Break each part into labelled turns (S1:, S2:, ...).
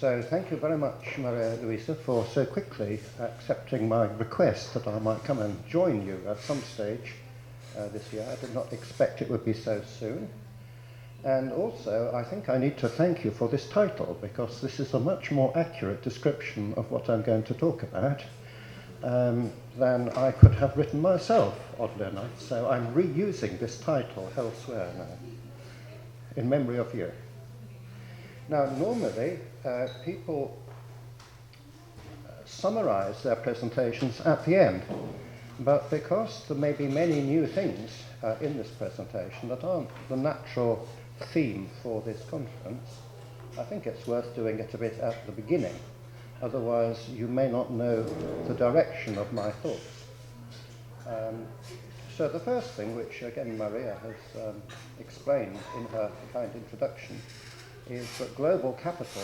S1: So thank you very much, Maria Luisa, for so quickly accepting my request that I might come and join you at some stage this year. I did not expect it would be so soon. And also, I think I need to thank you for this title, because this is a much more accurate description of what I'm going to talk about than I could have written myself, oddly enough. So I'm reusing this title elsewhere now, in memory of you. Now, normally, people summarize their presentations at the end, but because there may be many new things in this presentation that aren't the natural theme for this conference, I think it's worth doing it a bit at the beginning. Otherwise, you may not know the direction of my thoughts. So the first thing, which again Maria has explained in her kind introduction, is that global capital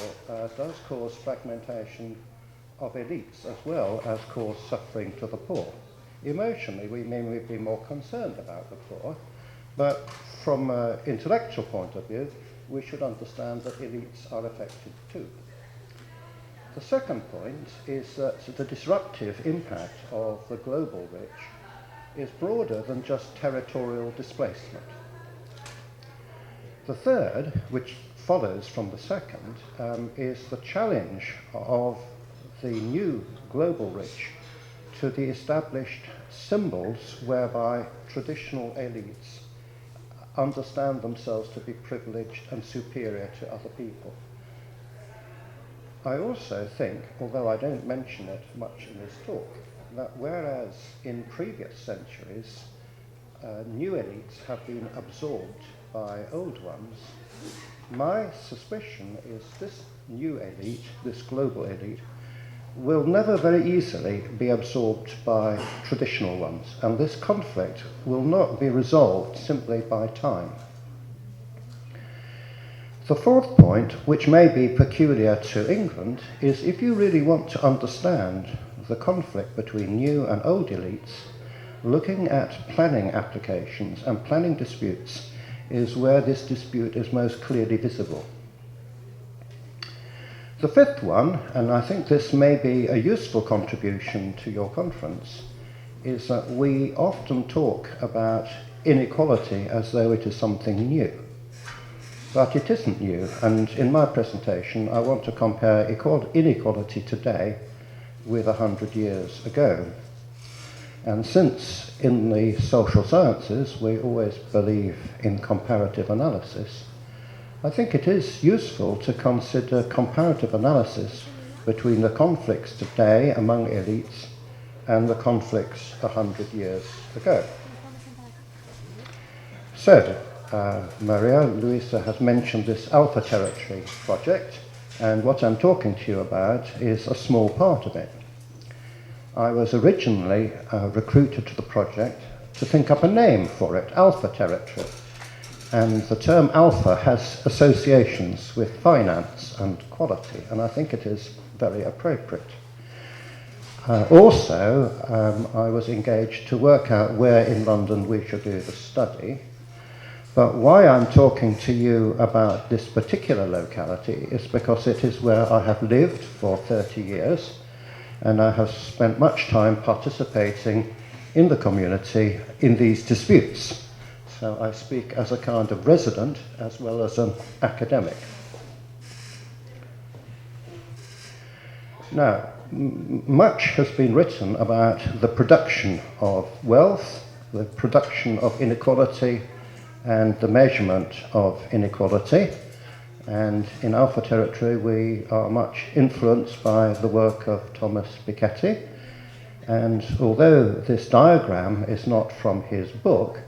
S1: does cause fragmentation of elites as well as cause suffering to the poor. Emotionally, we may be more concerned about the poor, but from an intellectual point of view, we should understand that elites are affected too. The second point is that the disruptive impact of the global rich is broader than just territorial displacement. The third, which follows from the second, is the challenge of the new global rich to the established symbols whereby traditional elites understand themselves to be privileged and superior to other people. I also think, although I don't mention it much in this talk, that whereas in previous centuries new elites have been absorbed by old ones, my suspicion is this new elite, this global elite, will never very easily be absorbed by traditional ones, and this conflict will not be resolved simply by time. The fourth point, which may be peculiar to England, is if you really want to understand the conflict between new and old elites, looking at planning applications and planning disputes is where this dispute is most clearly visible. The fifth one, and I think this may be a useful contribution to your conference, is that we often talk about inequality as though it is something new. But it isn't new, and in my presentation I want to compare inequality today with 100 years ago. And since in the social sciences we always believe in comparative analysis, I think it is useful to consider comparative analysis between the conflicts today among elites and the conflicts 100 years ago. So, Maria Luisa has mentioned this Alpha Territory project, and what I'm talking to you about is a small part of it. I was originally recruited to the project to think up a name for it, Alpha Territory. And the term alpha has associations with finance and quality, and I think it is very appropriate. Also, I was engaged to work out where in London we should do the study. But why I'm talking to you about this particular locality is because it is where I have lived for 30 years, and I have spent much time participating in the community in these disputes. So I speak as a kind of resident as well as an academic. Now, much has been written about the production of wealth, the production of inequality, and the measurement of inequality. And in Alpha Territory we are much influenced by the work of Thomas Piketty. And although this diagram is not from his book,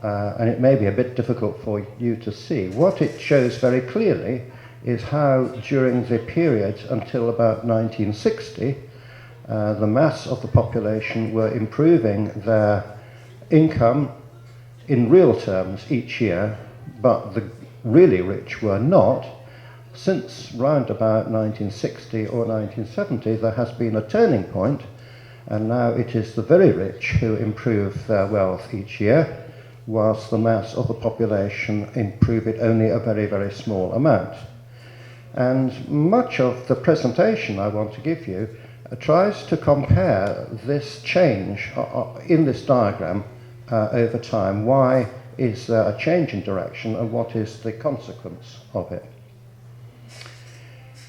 S1: and it may be a bit difficult for you to see, what it shows very clearly is how during the period until about 1960, the mass of the population were improving their income in real terms each year, but the really rich were not. Since round about 1960 or 1970, there has been a turning point, and now it is the very rich who improve their wealth each year, whilst the mass of the population improve it only a very, very small amount. And much of the presentation I want to give you tries to compare this change in this diagram over time. Why is there a change in direction, and what is the consequence of it?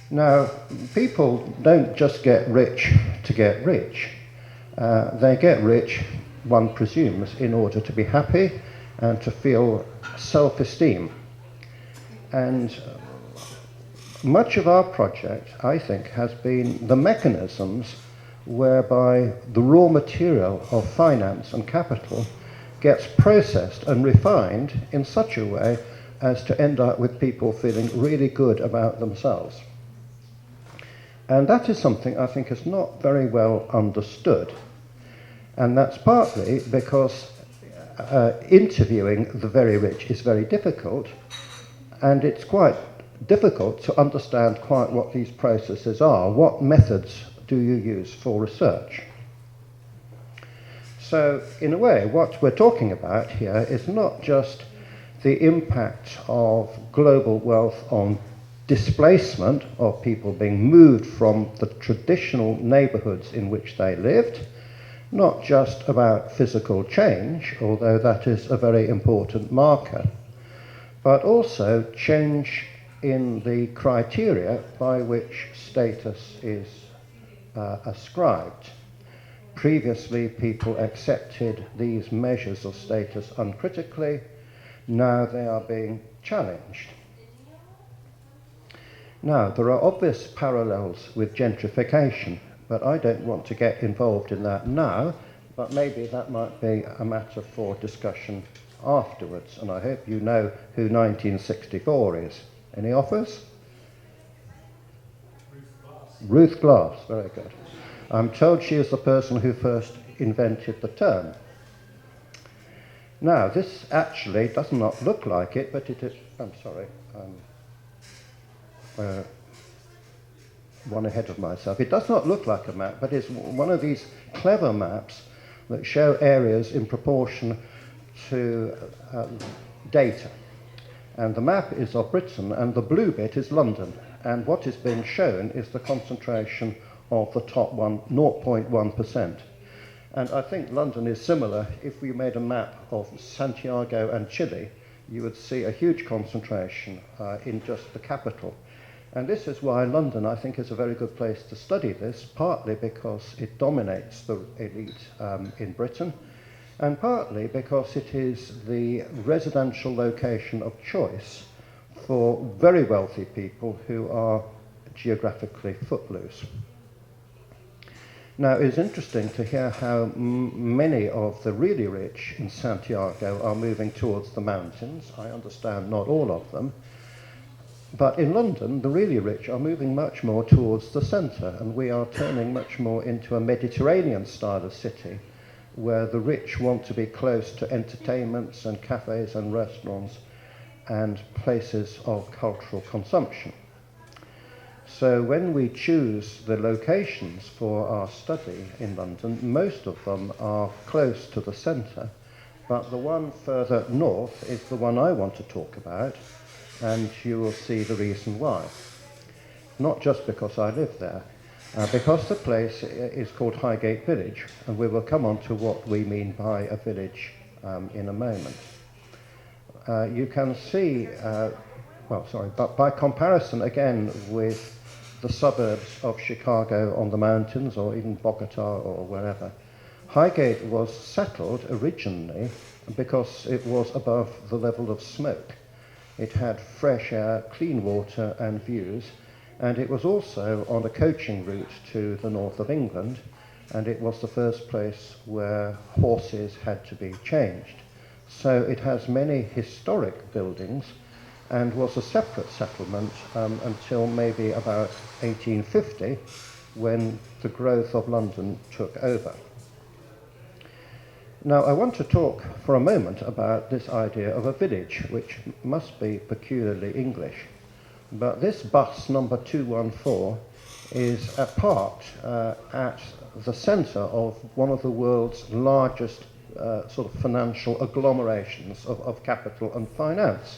S1: Now, people don't just get rich to get rich. They get rich, one presumes, in order to be happy and to feel self-esteem. And much of our project, I think, has been the mechanisms whereby the raw material of finance and capital gets processed and refined in such a way as to end up with people feeling really good about themselves. And that is something I think is not very well understood. And that's partly because interviewing the very rich is very difficult, and it's quite difficult to understand quite what these processes are. What methods do you use for research? So, in a way, what we're talking about here is not just the impact of global wealth on displacement of people being moved from the traditional neighbourhoods in which they lived, not just about physical change, although that is a very important marker, but also change in the criteria by which status is ascribed. Previously, people accepted these measures of status uncritically. Now they are being challenged. Now, there are obvious parallels with gentrification, but I don't want to get involved in that now, but maybe that might be a matter for discussion afterwards, and I hope you know who 1964 is. Any offers? Ruth Glass, very good. I'm told she is the person who first invented the term. Now, this actually does not look like it, but it is, I'm sorry, one ahead of myself. It does not look like a map, but it's one of these clever maps that show areas in proportion to data. And the map is of Britain, and the blue bit is London. And what is being shown is the concentration of the top 0.1%. And I think London is similar. If we made a map of Santiago and Chile, you would see a huge concentration in just the capital. And this is why London, I think, is a very good place to study this, partly because it dominates the elite in Britain, and partly because it is the residential location of choice for very wealthy people who are geographically footloose. Now, it's interesting to hear how many of the really rich in Santiago are moving towards the mountains. I understand not all of them. But in London, the really rich are moving much more towards the centre, and we are turning much more into a Mediterranean style of city, where the rich want to be close to entertainments and cafes and restaurants and places of cultural consumption. So when we choose the locations for our study in London, most of them are close to the centre, but the one further north is the one I want to talk about, and you will see the reason why. Not just because I live there, because the place is called Highgate Village, and we will come on to what we mean by a village in a moment. You can see, but by comparison again with the suburbs of Chicago on the mountains, or even Bogota or wherever, Highgate was settled originally because it was above the level of smoke. It had fresh air, clean water and views, and it was also on a coaching route to the north of England, and it was the first place where horses had to be changed. So it has many historic buildings and was a separate settlement until maybe about 1850, when the growth of London took over. Now, I want to talk for a moment about this idea of a village, which must be peculiarly English. But this bus number 214 is parked at the centre of one of the world's largest sort of financial agglomerations of capital and finance.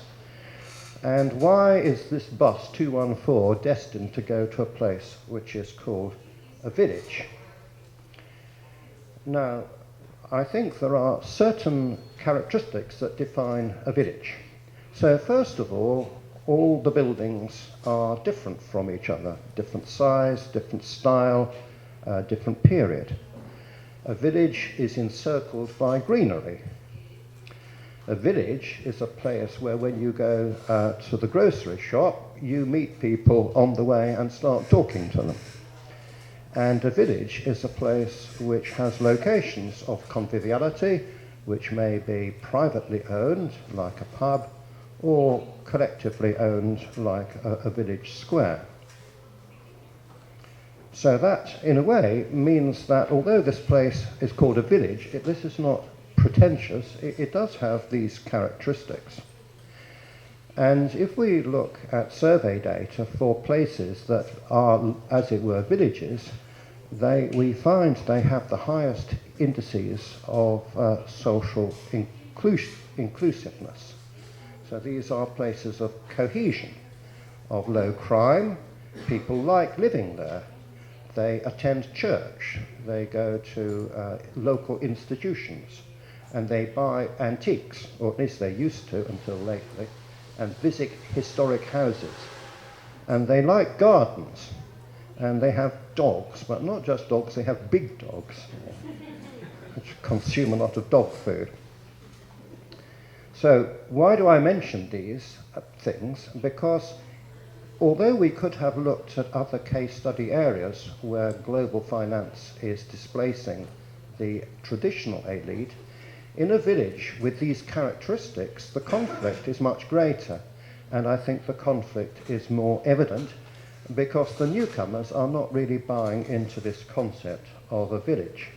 S1: And why is this bus 214 destined to go to a place which is called a village? Now, I think there are certain characteristics that define a village. So first of all the buildings are different from each other, different size, different style, different period. A village is encircled by greenery. A village is a place where when you go to the grocery shop, you meet people on the way and start talking to them. And a village is a place which has locations of conviviality, which may be privately owned, like a pub, or collectively owned, like a village square. So that, in a way, means that although this place is called a village, this is not pretentious, it does have these characteristics. And if we look at survey data for places that are, as it were, villages, we find they have the highest indices of social inclusiveness. So these are places of cohesion, of low crime. People like living there. They attend church. They go to local institutions. And they buy antiques, or at least they used to until lately, and visit historic houses. And they like gardens. And they have dogs, but not just dogs, they have big dogs, which consume a lot of dog food. So why do I mention these things? Because although we could have looked at other case study areas where global finance is displacing the traditional elite, in a village with these characteristics, the conflict is much greater. And I think the conflict is more evident because the newcomers are not really buying into this concept of a village.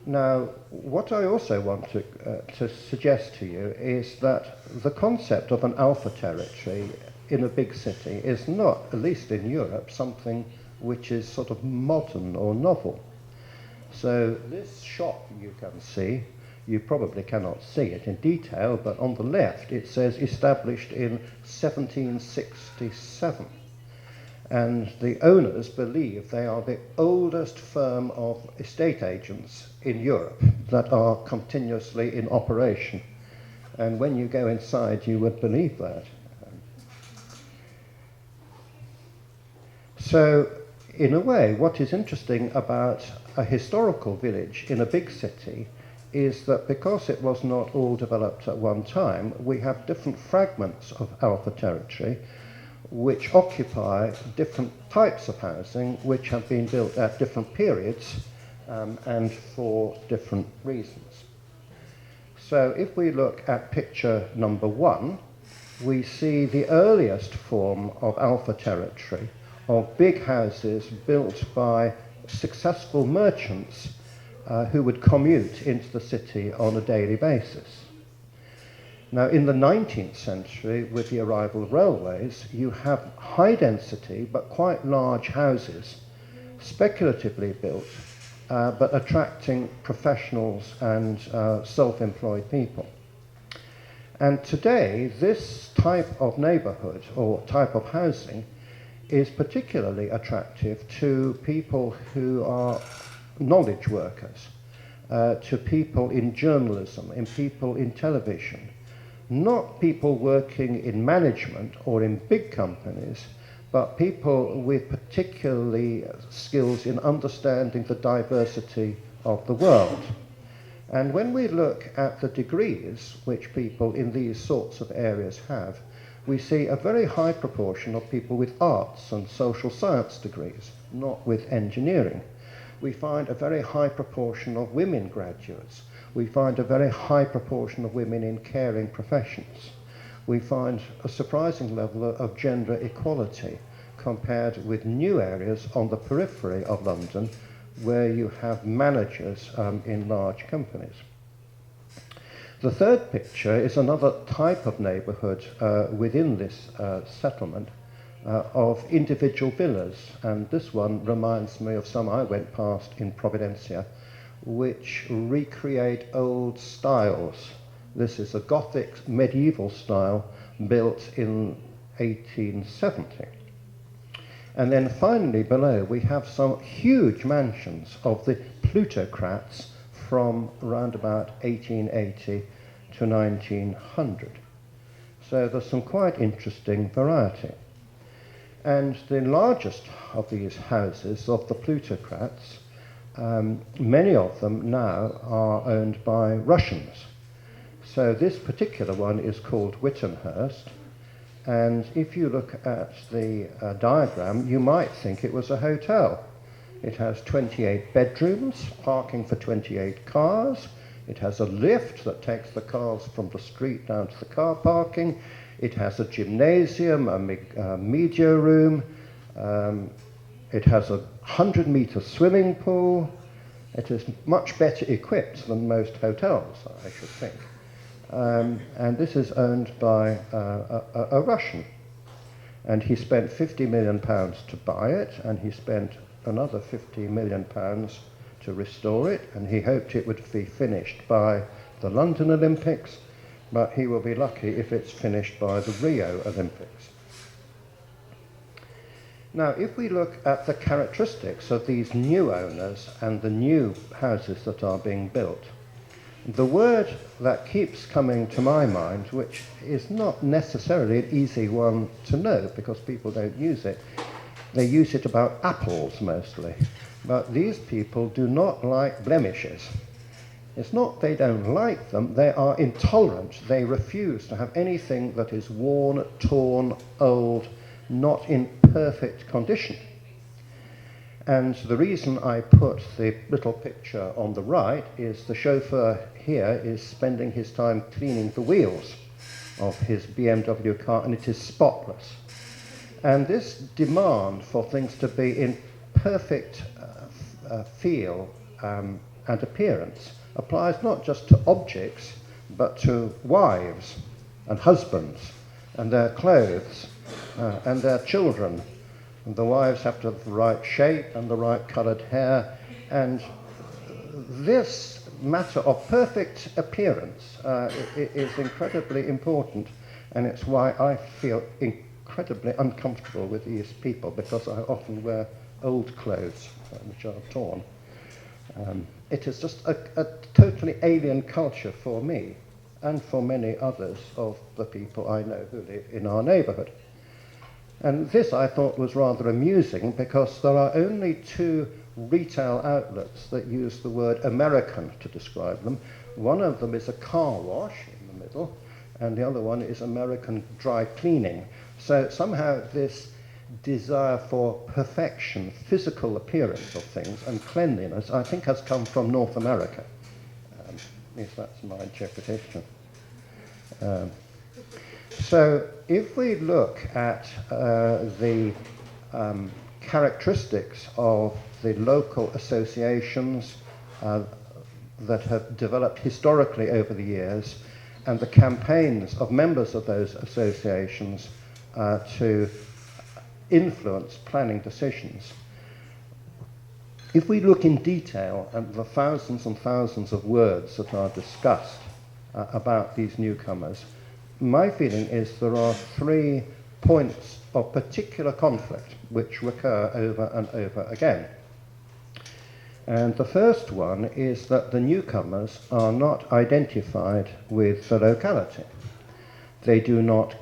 S1: Now, what I also want to suggest to you is that the concept of an alpha territory in a big city is not, at least in Europe, something which is sort of modern or novel. So this shop you can see, you probably cannot see it in detail, but on the left it says established in 1767. And the owners believe they are the oldest firm of estate agents in Europe that are continuously in operation. And when you go inside, you would believe that. So, in a way, what is interesting about a historical village in a big city is that because it was not all developed at one time, we have different fragments of alpha territory which occupy different types of housing which have been built at different periods and for different reasons. So if we look at picture number 1, we see the earliest form of alpha territory of big houses built by successful merchants who would commute into the city on a daily basis. Now, in the 19th century, with the arrival of railways, you have high density but quite large houses, speculatively built, but attracting professionals and self-employed people. And today, this type of neighborhood or type of housing is particularly attractive to people who are knowledge workers, to people in journalism, in people in television, not people working in management or in big companies, but people with particularly skills in understanding the diversity of the world. And when we look at the degrees which people in these sorts of areas have, we see a very high proportion of people with arts and social science degrees, not with engineering. We find a very high proportion of women graduates. We find a very high proportion of women in caring professions. We find a surprising level of gender equality compared with new areas on the periphery of London where you have managers in large companies. The third picture is another type of neighbourhood within this settlement of individual villas, and this one reminds me of some I went past in Providencia, which recreate old styles, This is a Gothic medieval style built in 1870. And then finally below we have some huge mansions of the plutocrats from around about 1880 to 1900. So there's some quite interesting variety. And the largest of these houses, of the plutocrats, many of them now are owned by Russians. So this particular one is called Wittenhurst, and if you look at the diagram, you might think it was a hotel. It has 28 bedrooms, parking for 28 cars. It has a lift that takes the cars from the street down to the car parking. It has a gymnasium, a media room. It has a 100-meter swimming pool. It is much better equipped than most hotels, I should think. And this is owned by a Russian. And he spent £50 million to buy it, and he spent another £50 million to restore it, and he hoped it would be finished by the London Olympics, but he will be lucky if it's finished by the Rio Olympics. Now, if we look at the characteristics of these new owners and the new houses that are being built, the word that keeps coming to my mind, which is not necessarily an easy one to know because people don't use it, they use it about apples mostly, but these people do not like blemishes. It's not they don't like them, they are intolerant. They refuse to have anything that is worn, torn, old, not in perfect condition. And the reason I put the little picture on the right is the chauffeur here is spending his time cleaning the wheels of his BMW car, and it is spotless. And this demand for things to be in perfect feel and appearance applies not just to objects, but to wives and husbands and their clothes and their children. And the wives have to have the right shape and the right coloured hair. And this matter of perfect appearance is incredibly important, and it's why I feel incredibly uncomfortable with these people, because I often wear old clothes which are torn. It is just a totally alien culture for me and for many others of the people I know who live in our neighbourhood. And this I thought was rather amusing, because there are only two retail outlets that use the word American to describe them. One of them is a car wash in the middle, and the other one is American dry cleaning. So somehow this desire for perfection, physical appearance of things, and cleanliness, I think has come from North America. At least that's my interpretation. So if we look at the characteristics of the local associations that have developed historically over the years, and the campaigns of members of those associations to influence planning decisions, if we look in detail at the thousands and thousands of words that are discussed about these newcomers, my feeling is there are 3 points of particular conflict which recur over and over again. And the first one is that the newcomers are not identified with the locality. They do not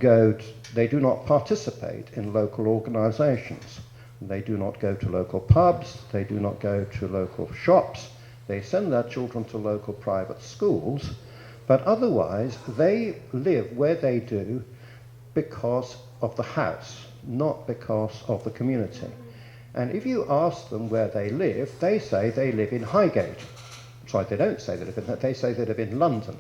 S1: participate in local organisations. They do not go to local pubs. They do not go to local shops. They send their children to local private schools. But otherwise, they live where they do because of the house, not because of the community. And if you ask them where they live, they say they live in Highgate. Sorry, they don't say they live in that, they say they live in London.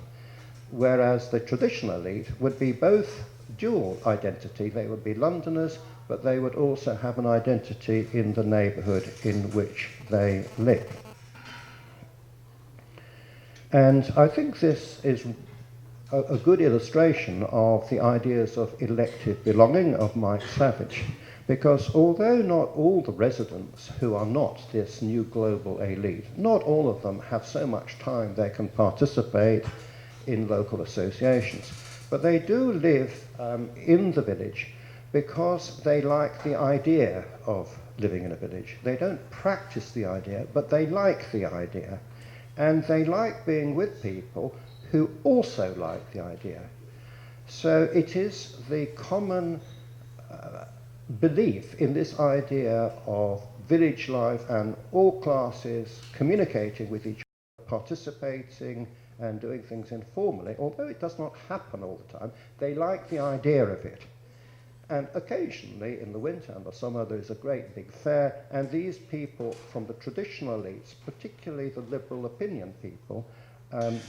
S1: Whereas the traditional elite would be both dual identity. They would be Londoners, but they would also have an identity in the neighbourhood in which they live. And I think this is a good illustration of the ideas of elective belonging of Mike Savage, because although not all the residents who are not this new global elite, not all of them have so much time they can participate in local associations. But they do live in the village because they like the idea of living in a village. They don't practice the idea, but they like the idea. And they like being with people who also like the idea. So it is the common belief in this idea of village life and all classes communicating with each other, participating and doing things informally. Although it does not happen all the time, they like the idea of it. And occasionally, in the winter and the summer, there is a great big fair, and these people from the traditional elites, particularly the liberal opinion people,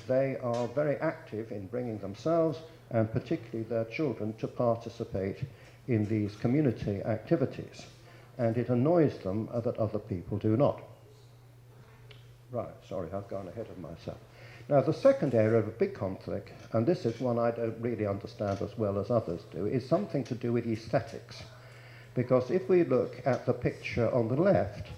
S1: they are very active in bringing themselves, and particularly their children, to participate in these community activities. And it annoys them that other people do not. Right, sorry, I've gone ahead of myself. Now, the second area of a big conflict, and this is one I don't really understand as well as others do, is something to do with aesthetics. Because if we look at the picture on the left,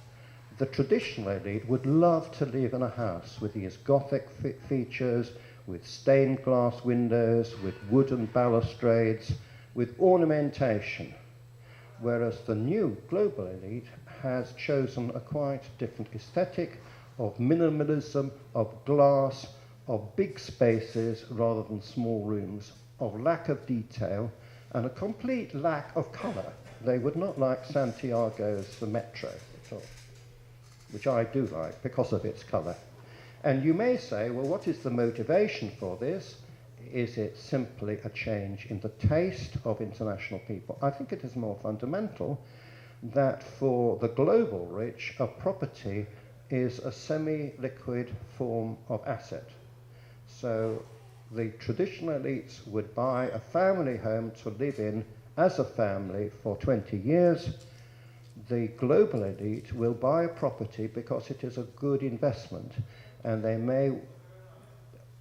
S1: the traditional elite would love to live in a house with these Gothic features, with stained glass windows, with wooden balustrades, with ornamentation. Whereas the new global elite has chosen a quite different aesthetic of minimalism, of glass, of big spaces rather than small rooms, of lack of detail, and a complete lack of colour. They would not like Santiago's The Metro at all, which I do like because of its colour. And you may say, well, what is the motivation for this? Is it simply a change in the taste of international people? I think it is more fundamental that for the global rich, a property is a semi-liquid form of asset. So the traditional elites would buy a family home to live in as a family for 20 years. The global elite will buy a property because it is a good investment, and they may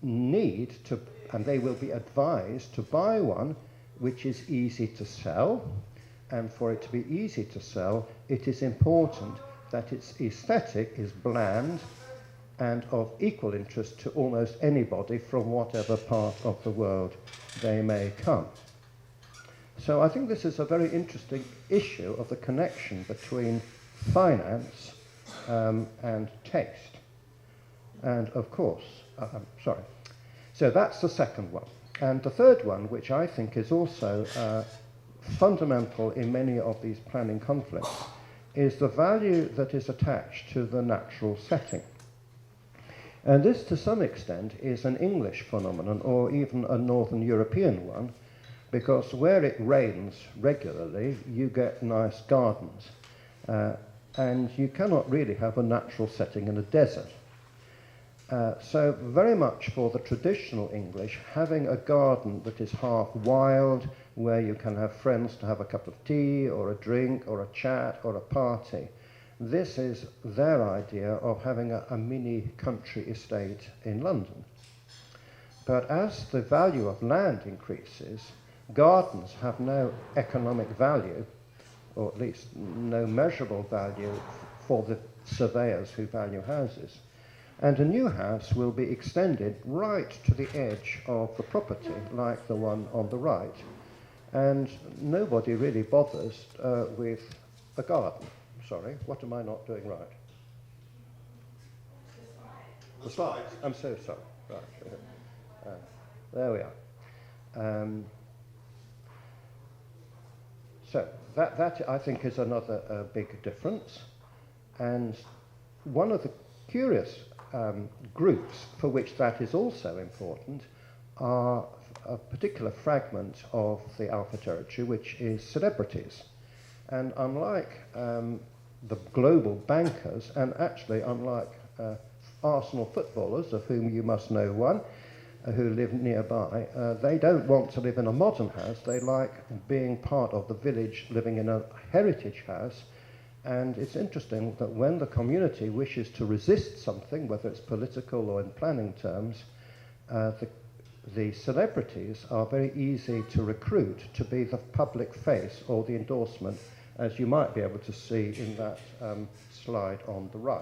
S1: need to, and they will be advised to buy one which is easy to sell, and for it to be easy to sell, it is important that its aesthetic is bland and of equal interest to almost anybody from whatever part of the world they may come. So I think this is a very interesting issue of the connection between finance and taste. And of course, so that's the second one. And the third one, which I think is also fundamental in many of these planning conflicts, is the value that is attached to the natural setting. And this, to some extent, is an English phenomenon, or even a Northern European one, because where it rains regularly, you get nice gardens. And you cannot really have a natural setting in a desert. So very much for the traditional English, having a garden that is half wild, where you can have friends to have a cup of tea or a drink or a chat or a party, this is their idea of having a mini country estate in London. But as the value of land increases, gardens have no economic value, or at least no measurable value for the surveyors who value houses. And a new house will be extended right to the edge of the property, like the one on the right. And nobody really bothers with a garden. Sorry, what am I not doing right? The slides. I'm so sorry. Right. There we are. So that I think is another big difference. And one of the curious groups for which that is also important are a particular fragment of the Alpha territory, which is celebrities. And unlike the global bankers, and actually unlike Arsenal footballers, of whom you must know one, who live nearby, they don't want to live in a modern house. They like being part of the village, living in a heritage house. And it's interesting that when the community wishes to resist something, whether it's political or in planning terms, the celebrities are very easy to recruit to be the public face or the endorsement, as you might be able to see in that slide on the right.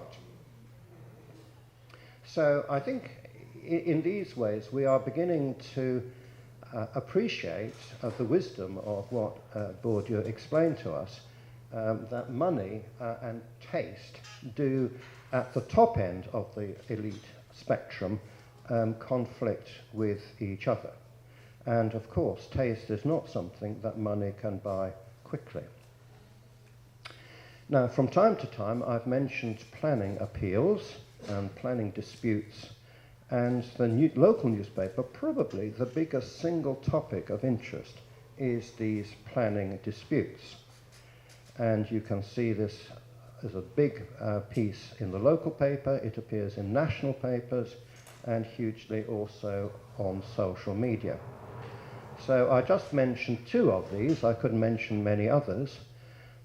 S1: So I think in these ways, we are beginning to appreciate the wisdom of what Bourdieu explained to us, that money and taste do, at the top end of the elite spectrum, conflict with each other. And of course, taste is not something that money can buy quickly. Now, from time to time, I've mentioned planning appeals and planning disputes, and the local newspaper, probably the biggest single topic of interest is these planning disputes. And you can see this as a big piece in the local paper. It appears in national papers and hugely also on social media. So I just mentioned two of these. I could mention many others.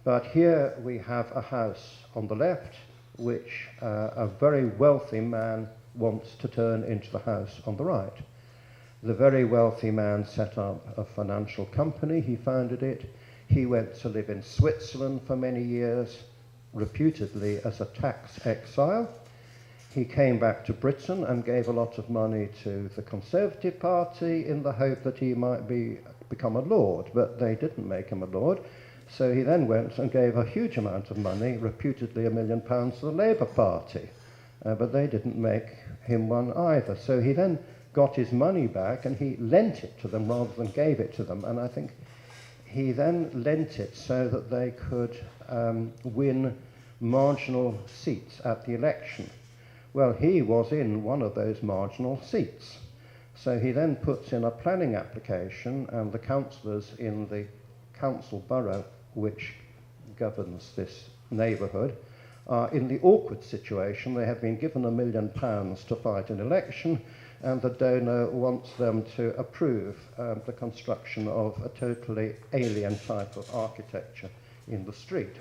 S1: But here we have a house on the left which a very wealthy man wants to turn into the house on the right. The very wealthy man set up a financial company. He founded it. He went to live in Switzerland for many years, reputedly as a tax exile. He came back to Britain and gave a lot of money to the Conservative Party in the hope that he might become a lord, but they didn't make him a lord. So he then went and gave a huge amount of money, reputedly £1 million, to the Labour Party, but they didn't make him one either. So he then got his money back and he lent it to them rather than gave it to them, and I think he then lent it so that they could win marginal seats at the election. Well, he was in one of those marginal seats. So he then puts in a planning application, and the councillors in the council borough which governs this neighbourhood are in the awkward situation. They have been given £1 million to fight an election, and the donor wants them to approve the construction of a totally alien type of architecture in the street.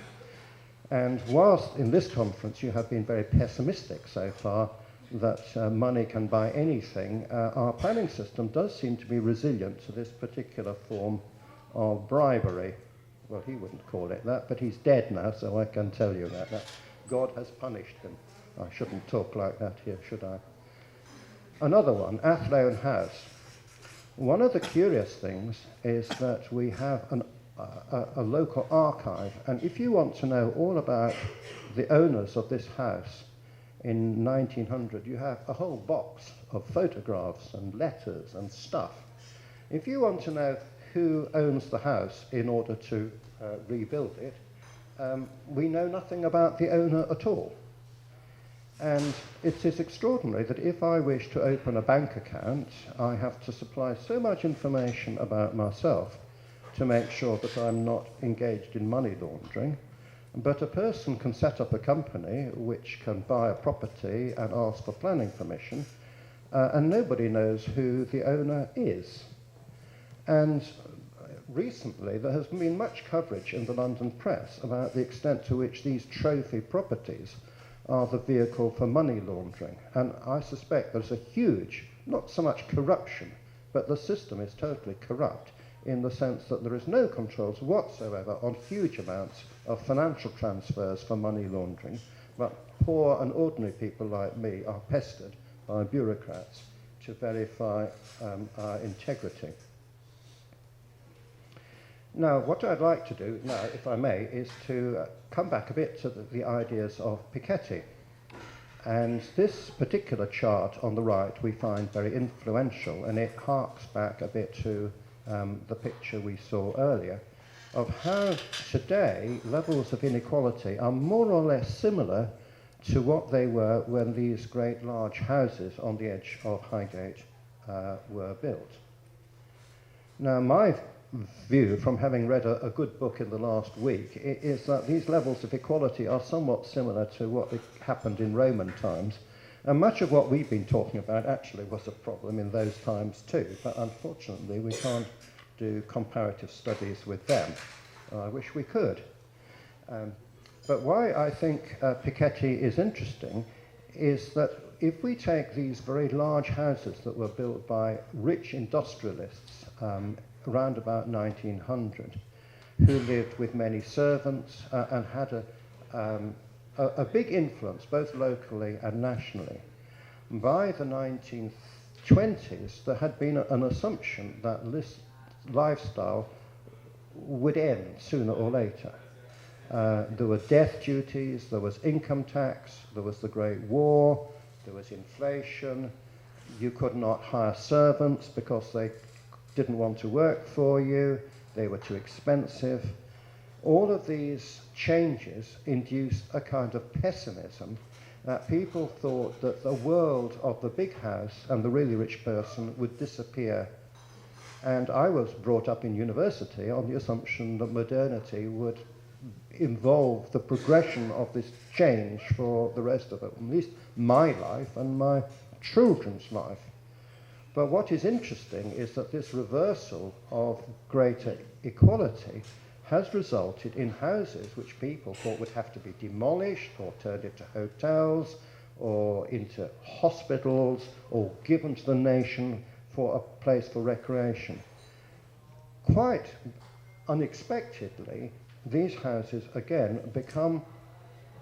S1: And whilst in this conference you have been very pessimistic so far that money can buy anything, our planning system does seem to be resilient to this particular form of bribery. Well, he wouldn't call it that, but he's dead now, so I can tell you that. God has punished him. I shouldn't talk like that here, should I? Another one, Athlone House. One of the curious things is that we have a local archive, and if you want to know all about the owners of this house in 1900, you have a whole box of photographs and letters and stuff. If you want to know who owns the house in order to rebuild it, we know nothing about the owner at all. And it is extraordinary that if I wish to open a bank account, I have to supply so much information about myself to make sure that I'm not engaged in money laundering. But a person can set up a company which can buy a property and ask for planning permission, and nobody knows who the owner is. And recently there has been much coverage in the London press about the extent to which these trophy properties are the vehicle for money laundering. And I suspect there's a huge, not so much corruption, but the system is totally corrupt in the sense that there is no controls whatsoever on huge amounts of financial transfers for money laundering, but poor and ordinary people like me are pestered by bureaucrats to verify our integrity. Now, what I'd like to do now, if I may, is to come back a bit to the ideas of Piketty. And this particular chart on the right we find very influential, and it harks back a bit to the picture we saw earlier of how today levels of inequality are more or less similar to what they were when these great large houses on the edge of Highgate were built. Now, my view from having read a good book in the last week is that these levels of equality are somewhat similar to what happened in Roman times, and much of what we've been talking about actually was a problem in those times too, but unfortunately we can't do comparative studies with them. I wish we could. But why I think Piketty is interesting is that if we take these very large houses that were built by rich industrialists around about 1900, who lived with many servants and had a big influence both locally and nationally, by the 1920s, there had been an assumption that this lifestyle would end sooner or later. There were death duties, there was income tax, there was the Great War, there was inflation. You could not hire servants because they didn't want to work for you, they were too expensive. All of these changes induced a kind of pessimism that people thought that the world of the big house and the really rich person would disappear. And I was brought up in university on the assumption that modernity would involve the progression of this change for the rest of it, at least my life and my children's life. But what is interesting is that this reversal of greater equality has resulted in houses which people thought would have to be demolished or turned into hotels or into hospitals or given to the nation for a place for recreation. Quite unexpectedly, these houses again become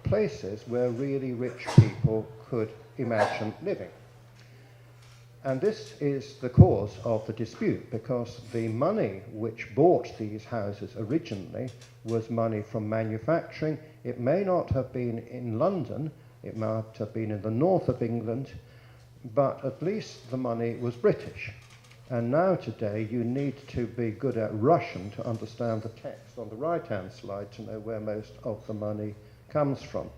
S1: places where really rich people could imagine living. And this is the cause of the dispute, because the money which bought these houses originally was money from manufacturing. It may not have been in London, it might have been in the north of England, but at least the money was British. And now today you need to be good at Russian to understand the text on the right-hand slide to know where most of the money comes from.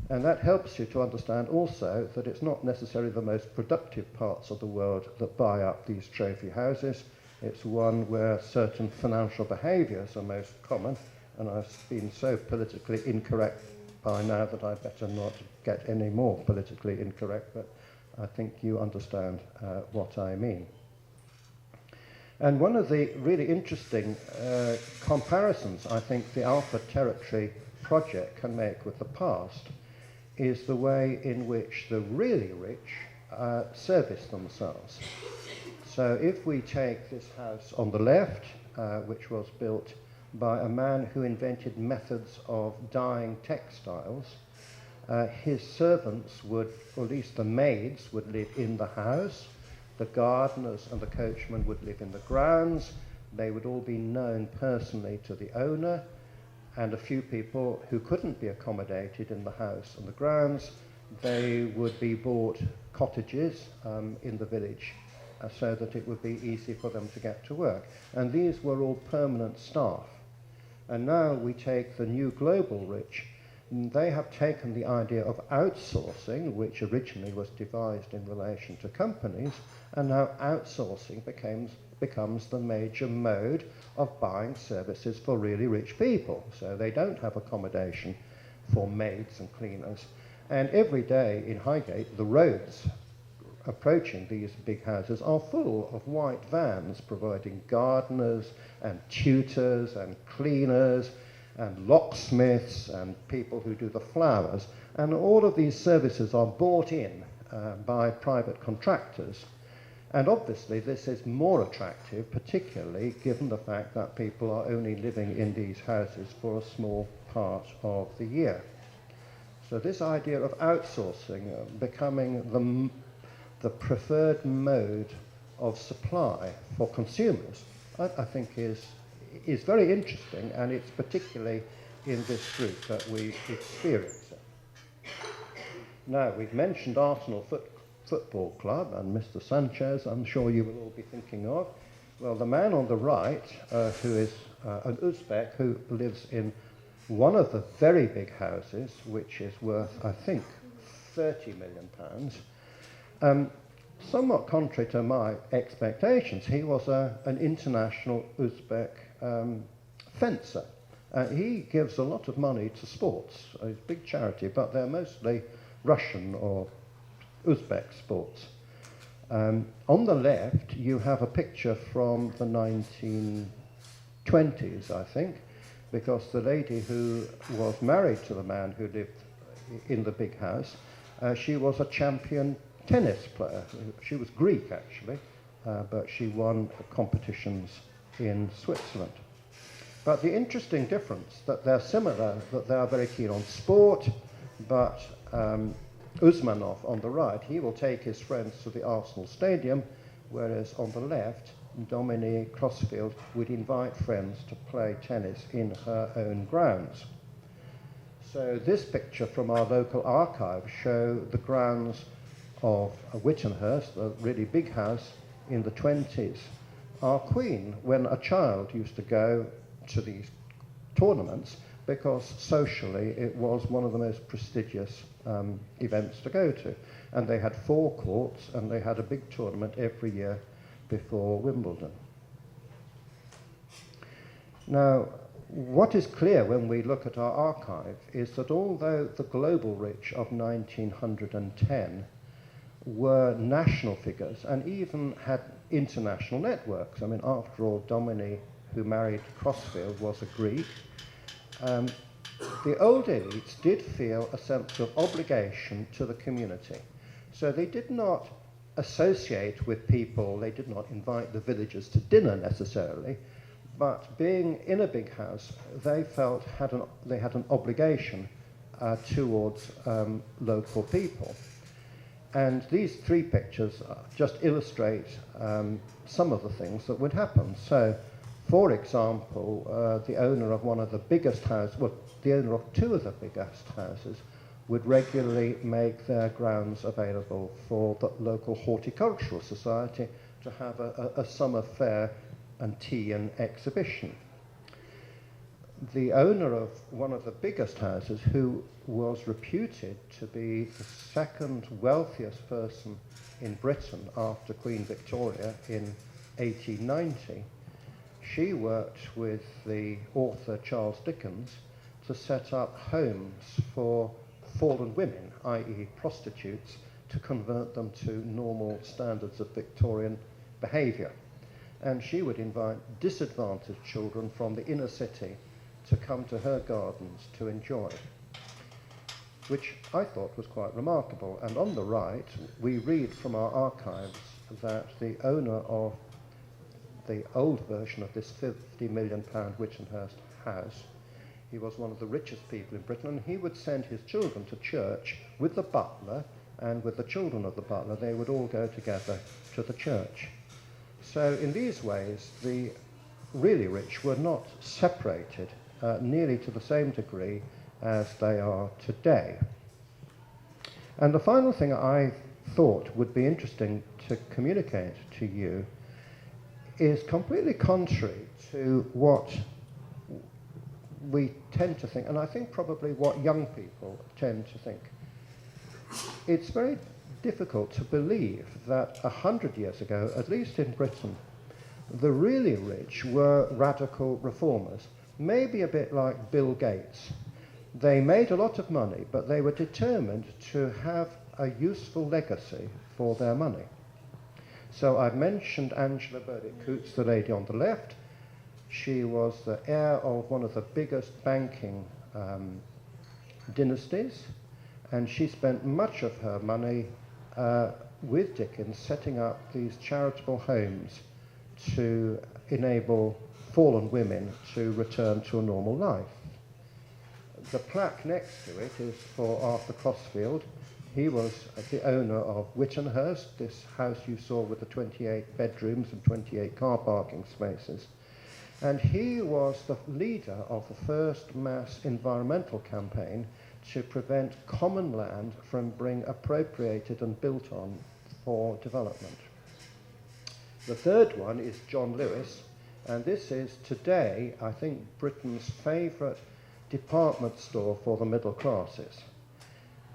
S1: And that helps you to understand also that it's not necessarily the most productive parts of the world that buy up these trophy houses. It's one where certain financial behaviours are most common, and I've been so politically incorrect by now that I better not get any more politically incorrect, but I think you understand what I mean. And one of the really interesting comparisons I think the Alpha Territory project can make with the past is the way in which the really rich service themselves. So if we take this house on the left, which was built by a man who invented methods of dyeing textiles, his servants would, or at least the maids, would live in the house, the gardeners and the coachman would live in the grounds, they would all be known personally to the owner, and a few people who couldn't be accommodated in the house and the grounds, they would be bought cottages in the village so that it would be easy for them to get to work. And these were all permanent staff. And now we take the new global rich. They have taken the idea of outsourcing, which originally was devised in relation to companies, and now outsourcing becomes the major mode of buying services for really rich people. So they don't have accommodation for maids and cleaners. And every day in Highgate, the roads approaching these big houses are full of white vans providing gardeners and tutors and cleaners and locksmiths and people who do the flowers. And all of these services are bought in by private contractors. And obviously this is more attractive, particularly given the fact that people are only living in these houses for a small part of the year. So this idea of outsourcing becoming the preferred mode of supply for consumers, I think is very interesting, and it's particularly in this group that we experience it. Now, we've mentioned Arsenal Football Club and Mr. Sanchez, I'm sure you will all be thinking of. Well, the man on the right, who is an Uzbek who lives in one of the very big houses, which is worth, I think, £30 million. Somewhat contrary to my expectations, he was an international Uzbek fencer. He gives a lot of money to sports. It's a big charity, but they're mostly Russian or Uzbek sports. On the left, you have a picture from the 1920s, I think, because the lady who was married to the man who lived in the big house, she was a champion tennis player. She was Greek, actually, but she won competitions in Switzerland. But the interesting difference, that they're similar, that they are very keen on sport, but Usmanov on the right, he will take his friends to the Arsenal Stadium, whereas on the left, Dominique Crossfield would invite friends to play tennis in her own grounds. So this picture from our local archive show the grounds of Whittenhurst, a really big house in the 20s. Our Queen, when a child, used to go to these tournaments because socially it was one of the most prestigious events to go to. And they had 4 courts and they had a big tournament every year before Wimbledon. Now, what is clear when we look at our archive is that although the global rich of 1910 were national figures and even had international networks, I mean, after all, Dominique, who married Crossfield, was a Greek, the old elites did feel a sense of obligation to the community. So they did not associate with people, they did not invite the villagers to dinner necessarily, but being in a big house, they felt they had an obligation towards local people. And these 3 pictures just illustrate some of the things that would happen. So, for example, the owner of one of the biggest houses, well, the owner of 2 of the biggest houses, would regularly make their grounds available for the local horticultural society to have a summer fair and tea and exhibition. The owner of one of the biggest houses, who was reputed to be the 2nd wealthiest person in Britain after Queen Victoria in 1890, she worked with the author Charles Dickens to set up homes for fallen women, i.e. prostitutes, to convert them to normal standards of Victorian behaviour. And she would invite disadvantaged children from the inner city to come to her gardens to enjoy, which I thought was quite remarkable. And on the right, we read from our archives that the owner of the old version of this £50 million Whittenhurst house, he was one of the richest people in Britain, and he would send his children to church with the butler, and with the children of the butler, they would all go together to the church. So in these ways, the really rich were not separated nearly to the same degree as they are today. And the final thing I thought would be interesting to communicate to you is completely contrary to what we tend to think, and I think probably what young people tend to think. It's very difficult to believe that 100 years ago, at least in Britain, the really rich were radical reformers, maybe a bit like Bill Gates. They made a lot of money, but they were determined to have a useful legacy for their money. So I've mentioned Angela Burdick-Coutts, the lady on the left. She was the heir of one of the biggest banking dynasties, and she spent much of her money with Dickens setting up these charitable homes to enable fallen women to return to a normal life. The plaque next to it is for Arthur Crossfield. He was the owner of Whittenhurst, this house you saw with the 28 bedrooms and 28 car parking spaces. And he was the leader of the first mass environmental campaign to prevent common land from being appropriated and built on for development. The third one is John Lewis, and this is today, I think, Britain's favourite department store for the middle classes.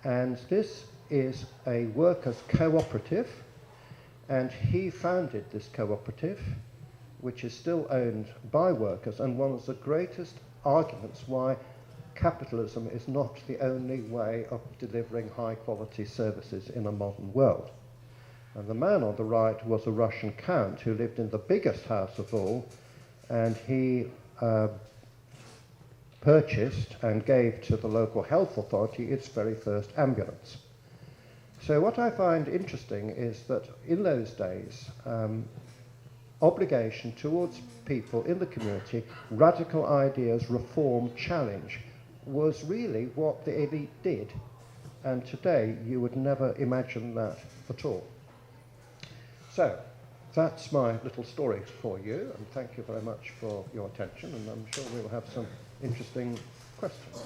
S1: And this is a workers' cooperative, and he founded this cooperative, which is still owned by workers, and one of the greatest arguments why capitalism is not the only way of delivering high-quality services in a modern world. And the man on the right was a Russian count who lived in the biggest house of all, and he purchased and gave to the local health authority its very first ambulance. So what I find interesting is that in those days, obligation towards people in the community, radical ideas, reform, challenge, was really what the elite did. and today you would never imagine that at all. So, that's my little story for you, and thank you very much for your attention, and I'm sure we'll have some interesting questions.